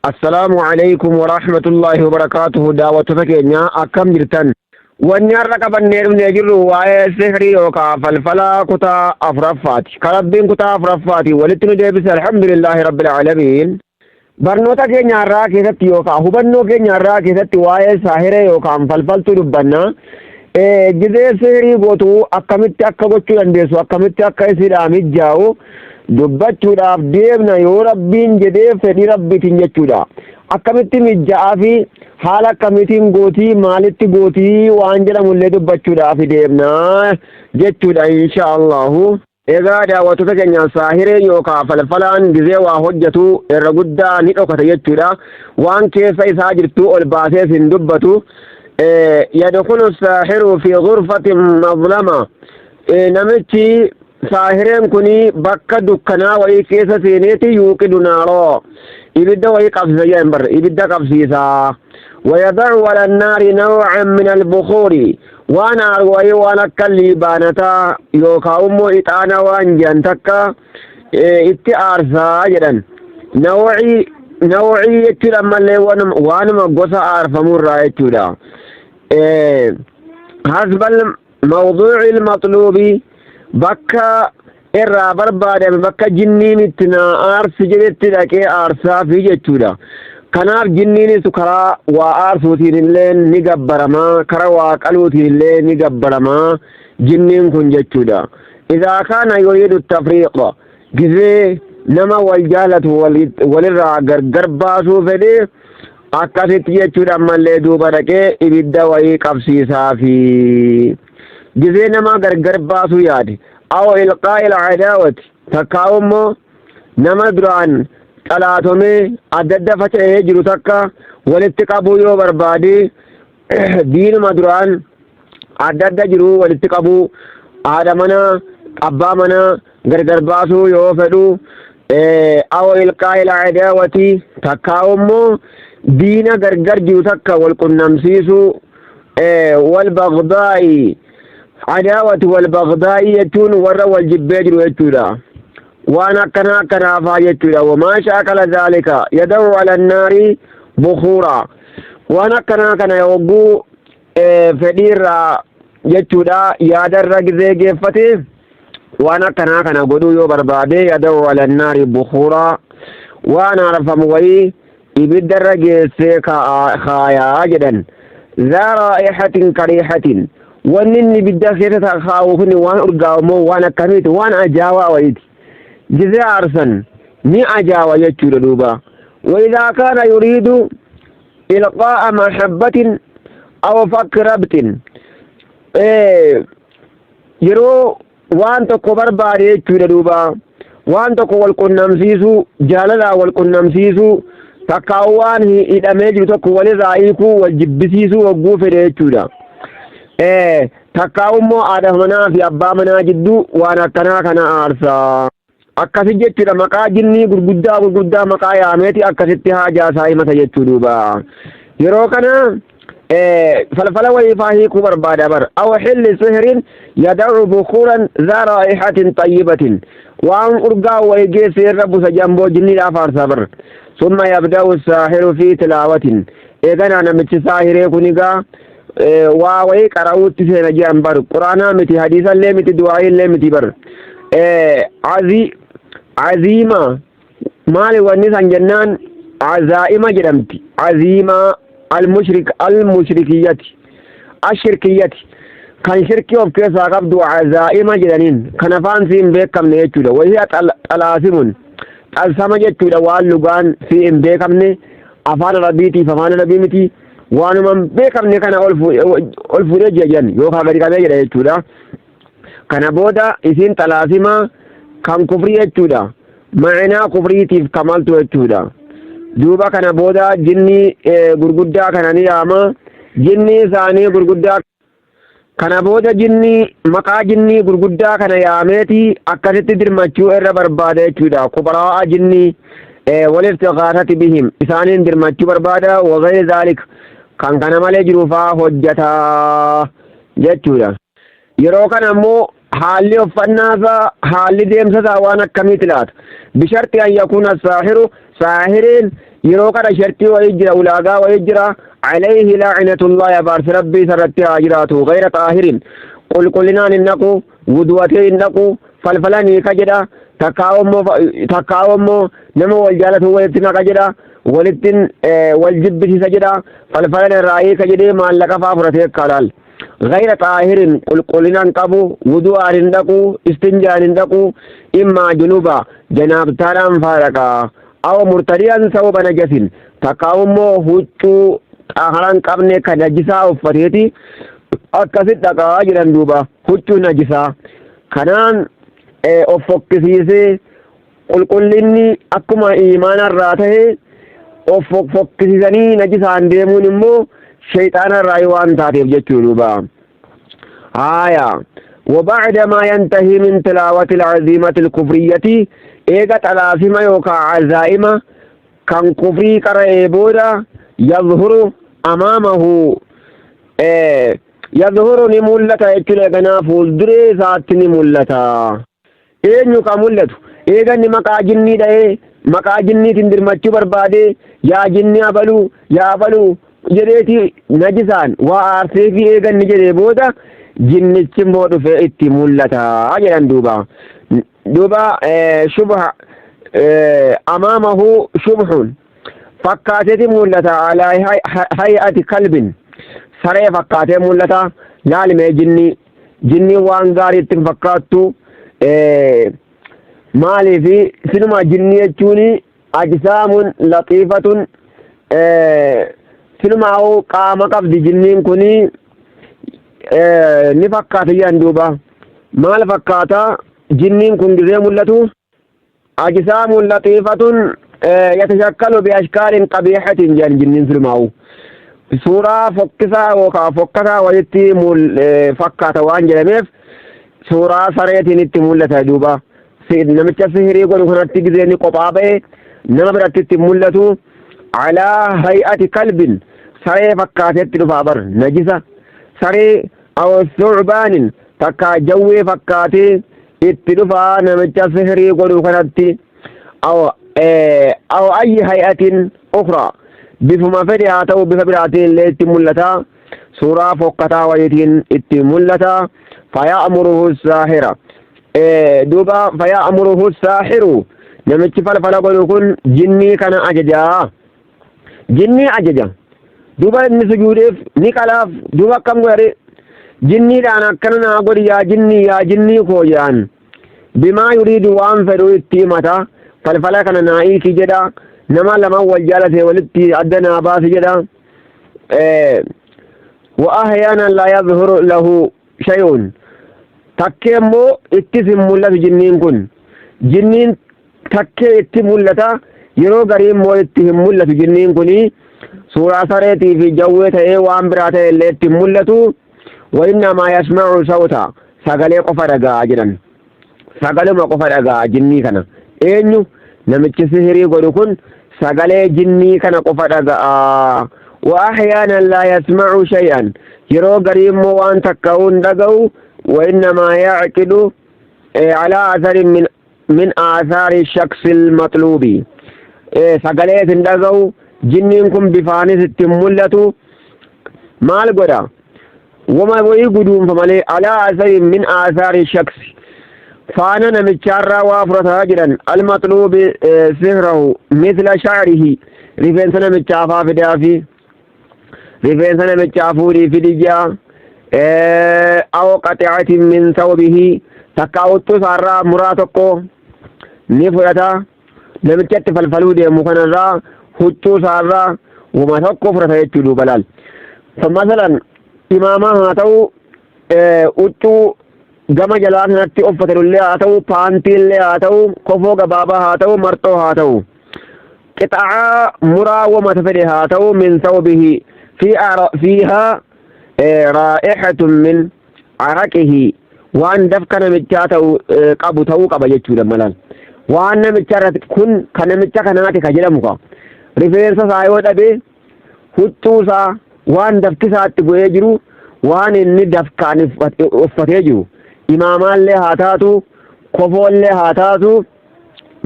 السلام عليكم ورحمة الله وبركاته. دعوة فكينيا أكم جرتن ونيار لك بنير نجر واي سحري وكا فلفلا كتا أفرفاتي كربين كتا أفرفاتي ولتنو ديبس الحمد لله رب العالمين. برنوتا كينيا را كيساتي وكا هبنو كينيا را كيساتي واي ساحري وكا فلفلتو دبنا جزي سحري قوتو أكمت أكا قوتو انديسو أكمت أكا إسلامي جاو dubbachuudhaaf deemna yoo rabbiin jedhee fedhii rabbiitiin jechuudha. Akkamitti mijja'aa fi haala akkamitiin gootii maalitti gootii waan jedhamullee dubbachuudhaaf deemna jechuudha inshaallahu. Egaa daawwattoota keenya saahireen yookaan falfalaan gizee waa hojjetu irra guddaa ni dhokata jechuudha. Waan keessa isaa jirtu ol baasee hin dubbatu. Yadkhulu saahiru fi ghurfatin mazlama. Namichi saahireen kuni bakka dukkanaa wayii keessa seeneeti yuuqidu naaroo ibidda wayii qabsiisa jedhan bar ibidda qabsiisa. Wayadacu ala annaari nawcan min albukuuri waan aar wayii waan akka liibaanataa yookaan immoo ixaana waan jedhan takka itti aarsaa jedhan. Nawcii jechuudha mallee waanuma gosa aarfamurraa jechuudha. Hasbal mawduuci ilmaxluubi bakka irraa barbaadame bakka jinniin itti na aarsi jedhetti dhaqee aarsaa fi jechuudha. Kanaaf jinniinis karaa waa aarsuutiin illee ni gabbaramaa, karaa waa qaluutiin illee ni gabbaramaa jinniin kun jechuudha. Idaa kaana yuriidu tafriiqa gizee nama wal jaalatu walirraa gargar baasuu fedhee akkasitti jechuudha. Ammallee duuba dhaqee ibidda wayii qabsiisaa fi gizee nama gargar baasuu yaade aw ilqaa'il cadaawati takkaa immoo nama duraan xalaatomee adda adda faca'ee jiru takka walitti qabuu yoo barbaade diinuma duraan adda adda jiru walitti qabuu haadha manaa abbaa manaa gargar baasuu yoo fedhu aw ilqaa'il cadaawati takkaa immoo diina gargar jiru takka wal qunnamsiisuu wal bagdaa'i عداوة والبغضاء يتون ورا والجبير يتولا وانا كنا فايتولا وما شاكل ذلك يدعو على النار بخورا وانا كنا يوقو فدير يتولا يادر رجزي جفتي وانا كنا قدو يو بربادي يدعو على النار بخورا وانا رفم وي يبدر رجزي خايا جدا ذا رائحة كريحة wanni bidda keessa kaa'u kun waan urgaamoo waan akkamiiti waan ajaa'aa wayiiti gizee aarsan ni ajaa'a jechuudha duuba. وإذا كان يريد إلقاء محبة أو فك ربط yeroo waan tokko barbaade jechuudha duuba. waan tokko wal qunnamsiisu jaalala wal qunnamsiisu takkaa waan hidhamee jiru tokko walirraa hiikuu wal jibbisiisuu wagguu fedhe jechuudha. Takkaa immoo haadha manaa fi abbaa manaa jidduu waan akkanaa kana aarsaa akkasi jechuudha. Maqaa jinnii gurguddaa maqaa yaameeti akkasitti haajaa isaa himata jechuu duuba. Yeroo kana falfala wayiifaa hiikuu barbaada bar aw xilli sihrin yadacu bukuuran ذا رائحة طيبة waan urgaa wayi geesse irra busa jamboo jinniidhaaf aarsaa bar. ثم يبدأ الساحر في تلاوة eeganaa namichi saahiree kunigaa waa wayii qara'uutti seena jedhan bar quraanaa miti hadiisallee miti du'aa'illee miti bar aziima maali wanni san jennaan azaa'ima jedhamti. aziima almushrikiyyati ashirkiyyati kan shirkii of keessaa qabdu azaa'ima jedhaniin kan afaan si hin beekamne jechuudha. wayii xalaasimun xalsama jechuudha waan lugaan si hin beekamne afaan arabiitiif afaan arabii miti waanuma beekamne kana ol fuudhee jedhan yookaan gadi qabee jedha jechuudha. Kana booda isiin xalaasima kan kufrii jechuudha. Ma'inaa kufriitiif kamaltu jechuudha. Duuba kana booda jinni gurguddaa kana ni yaama. Jinni isaanii gurguddaa kana booda jinni maqaa jinni gurguddaa kana yaameeti akkasitti dirmachuu irra barbaada jechuudha. Kubaraa jinni walirtiqaatati bihim isaaniin dirmachuu barbaada wagayri zaalik kan kana malee jiruufaa hojjataa jechuudha. Yeroo kana ammoo haalli uffannaasaa haalli deemsasaa waan akkamiiti laata bisharti an yakuuna saahiru saahiriin yeroo kana shartii wayii jira ulaagaa wayii jira alayhi la'inatullahi abaarsi rabbii sarratti haa jiraatu gayra xaahirin qulqullinaan hin naqu wuduwatee hin naqu falfalanii ka jedha takkaawammoo nama wal jaalatu walitti naqa jedha walittin wal jibbisiisa jedha falfalan irraayii ka jedhee maallaqa faa fudhatee kalaal gayra xaahirin qulqullinaan qabu wudu'aan hin dhaqu istinjaan hin dhaqu immaa junuba janaabtaadhaan faadhaqa aw murtadiyan sababa najasin takkaawammoo huccuu xaharan qabne ka najisaa uffateeti akkasit dhaqaa jedhan duuba huccuu najisaa kanaan of fokkisiisee qulqullinni akkuma iimaanarraa ta'e of fokkisiisanii najisaan deemuun immoo shayxaanarraa waan taateef jechuu duuba وبعد ما ينتهي من تلاوة العزيمة الكفرية إيجا تلافيما يوكا عزائمة كان كفري كريبودا يظهر أمامه يظهر نمولة إكلغنا فولدري ذات نمولة إينيو كمولة إيجا نمكا جني داي مكا جني تندر مچو بربادي يا جني أبلو جريتي نجسان وآرسي في إيجا نجري بودا jinnichi immoo dhufe itti mul'ata jedhan duuba shubha amaamahu shubhun fakkaateeti mul'ata alaa hay'ati kalbin saree fakkaatee mul'ata laalmee jinni waan gaarii ittiin fakkaattu maaliifi sinuma jinni jechuun ajsaamun laxiifatun sinumaa'u qaama qabdi jinniin kuni ni fakkaata jedhan duuba maal fakkaata jinniin kun gizee mul'atu ajsaamun laxiifatun yatashakkalu biashkaalin qabiihatin jedhan jinniin sinumaa'u suuraa fokkisaa yookaan fokkataa walitti fakkaata waan jedhameef suuraa sareetiin itti mul'ata duuba namicha sihirii godhu kanatti gizee ni qophaa ba'e nama biratti itti mul'atu alaa hay'ati kalbin saree fakkaateetti dhufaa bar najisa saree aw thu'baanin takka jawwee fakkaatee itti dhufaa namicha sihirii godhu kanatti aw ayyi hay'atin ukhraa bifuma fedhe haa ta'u bifa biraatiin illee itti mul'ata suuraa fokkataa wayitiin itti mul'ata faya'muruhu saahira duuba faya'muruhu saahiru namichi falfala godhu kun jinnii kana ajaja duuba inni sujuudeef ni qalaaf duuba akkam godhare jinniidhaan akkana naa godhi yaa jinnii koo jedhan bimaa yuriidu waan fedhu itti himata falfala kana naa hiiki jedha nama lama wal jaalate walitti adda naa baasi jedha wa ahyaanan laa yadhuru lahu shay'un takkee immoo ittis hin mul'atu jinniin kun jinniin takkee itti mul'ata yeroo garii immoo itti hin mul'atu jinniin kunii suuraa sareetii fi jawwee ta'ee waan biraa ta'e illee itti mul'atu وإنما يسمع صوتا سغلي قفا دغا جدن سغلي ما قفا دغا جني كنا اينو نمچ سحري غدو كن سغلي جني كنا قفا دغا واحيانا لا يسمع شيئا يرو غريم وان تكون دغو وإنما يعقد على أثر من آثار الشخص المطلوب سغلي تندغو جنينكم بفاني ستمولتو مال غدا وما يقولون فمالي على أثر من آثار الشخص فانا نمتشارا وافرتها جدا المطلوب سهره مثل شعره رفين سنة متشافا في دافي رفين سنة متشافوري في دجا أو قطعة من ثوبه تكاوتو سارا مراتكو نفرتا نمتشت فالفلو دي مخنرا هجو سارا وما تكو فرتا يتشلو بلال فمثلا إماما هاتو uccuu gama jalaa kanatti uffatullee haa ta'u paantiillee haa ta'u kofoo gabaabaa haa ta'u marxoo haa ta'u qixa'aa muraawwama fedhe haa ta'u min thawbihi fiihaa raa'ihatun min araqihi waan dafka namichaa ta'u qabu ta'uu qaba jechuudha malaan waan namicha irratti kun kan namicha kanaati ka jedhamu ka rifeensa isaa yoo dhabe huccuusaa waan dafkisaatti bu'ee jiru waan inni dafkaan uffatee jiru imaamaallee haa taatu kofoollee haa taatu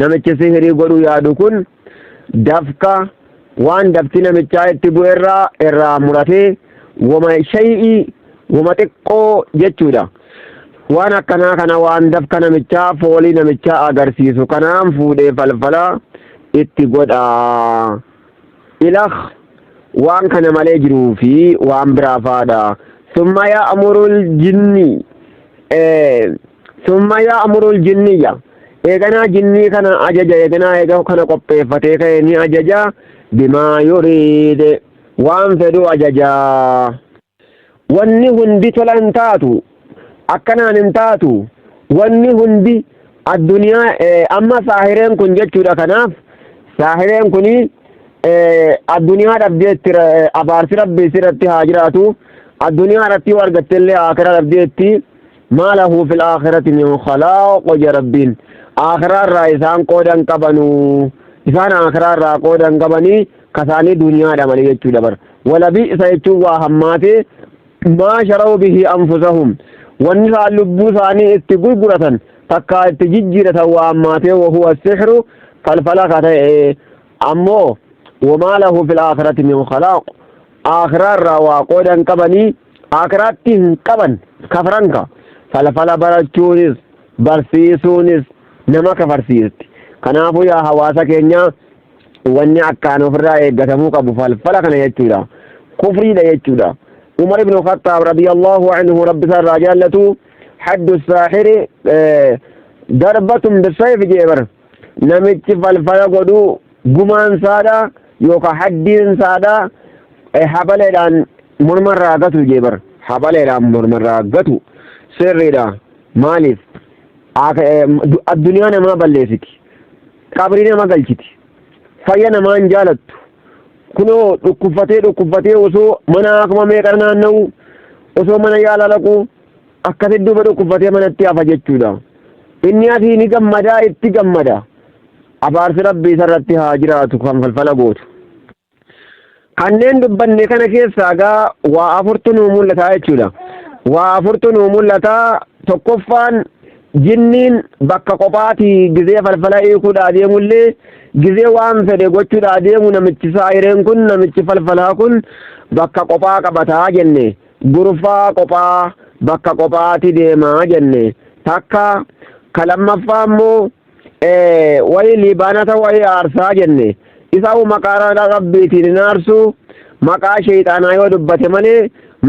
namichi sihirii godhu yaadu kun dafka waan dabti namichaa itti bu'e irraa muratee wama shay'ii wama xiqqoo jechuudha. waan akkanaa kana waan dafka namichaa foolii namichaa agarsiisu kanaan fuudhee falfala itti godha. Ilakh waan kana malee jiruu fi waan biraa faadha. Summa ya'murul jinniyya eeganaa jinnii kana ajaja eega kana qopheeffatee ka'e ni ajaja bimaa yuriide waan fedhu ajaja. Wanni hundi tola hin taatu akkanaan hin taatu wanni hundi addunyaa amma saahireen kun jechuudha. Kanaaf saahireen kuni addunyaa dhabdeetti abaarsi rabbii sirratti haa jiraatu. addunyaa irratti wargatteellee aakhira dhabdeetti maa lahu fil aakhirati min khalaaq ja rabbiin aakhira irraa isaan qoodan qabanu isaan aakhira irraa qoodan qabanii kasaanii duniyaadha malee jechuudha. Bar wala bi'sa jechuun waa hammaate maa sharau bihi anfusahum wanni isaan lubbuu isaanii itti gurguratan takkaa itti jijjiiratan waa hammaate wahuwa sixru falfala ka ta'e ammoo wamaa lahu fil aakhirati min khalaaq aakhira irraa waa qoodan qabanii aakhiraatti hin qaban kafranka falfala barachuunis barsiisuunis nama kafarsiisti. Kanaafuu yaa hawaasa keenya wanni akkaan ofirraa eeggatamuu qabu falfala kana jechuudha. Kufriidha jechuudha. Umar ibn Khattab radiyallahu anhu rabbi sarraa jaallatu haddu saahiri darbatun bisayf jeebar namichi falfala godhu gumaan saadha yookaan haddiin saadha habaleedhaan mormarraa gatu jeebar habaleedhaan mormarraa gatu sirriidha. Maaliif addunyaa namaa balleessiti, qabrii nama galchiti, fayya namaan jaalattu. Kunoo dhukkubfatee osoo mana akkuma meeqa naanna'u osoo mana yaala laqu akkasitti duuba dhukkubfatee manatti hafa jechuudha. Inni asii ni gammadaa itti gammada. Abaarsi rabbii isarratti haa jiraatu kan falfala gootu. Kanneen dubbanne kana keessaa gaa waa afurtu nuu mul'ata jechuudha. Waa afurtu nuu mul'ata. Tokkoffaan jinniin bakka qophaatii gizee falfala eekuudhaa deemullee gizee waan fedhe gochuudhaa deemu namichi saahireen kun namichi falfalaa kun bakka qophaa qabataa jenne gurfaa qophaa bakka qophaati deemaa jenne takka kalammaffaa immoo wayi liibaanata wayi aarsaa jenne isaa'u maqaa rabbiitiin hin aarsu maqaa sheexaanaa yoo dubbate malee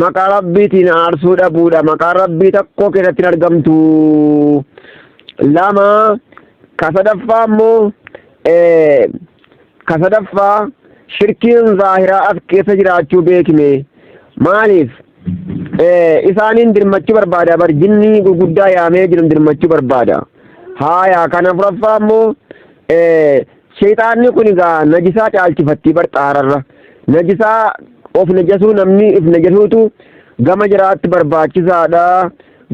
maqaa rabbiitiin aarsuu dhabuudha. Maqaa rabbii tokko keessatti hin argamtu. Lama kasadaffaa immoo kasadaffaa shirkiin zaahiraa as keessa jiraachuu beekime. Maaliif isaaniin dirmachuu barbaada. Bar jinnii gurguddaa yaamee jiran dirmachuu barbaada. Haaya kana afuraffaa immoo sheexaanni kun egaa najisaa caalchifattii bar xaararra najisaa of najasuu namni if najasuutu gama jiraatti barbaachisaadha.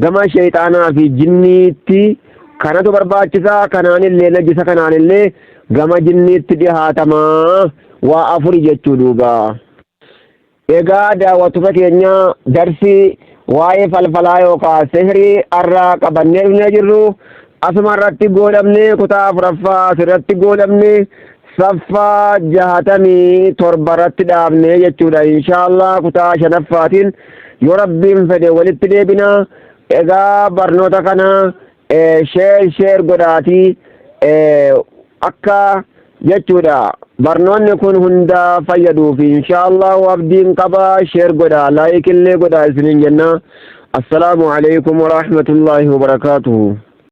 Gama sheexaanaa fi jinniitti kanatu barbaachisaa. Kanaanillee najisa kanaanillee gama jinniitti dhihaatamaa waa afuri jechuu duuba. Egaa daawwattoota keenya darsii waa'ee falfalaa yookaan sihirii irraa qabannee dhufnee jirru asuma irratti goodhamne kutaa afuraffaa asirratti goodhamne saffaa 67 irratti dhaabne jechuudha. Inshaallah kutaa 5ffaatiin yoo rabbiin fedhe walitti deebina. Egaa barnoota kana sheer godhaatii akka jechuudha barnoonni kun hunda fayyaduuf inshaallah abdiin qaba. Sheer godhaa laayik illee godhaa isiniin jenna. Assalaamu alaykum wa rahmatullahi wa barakaatuhu.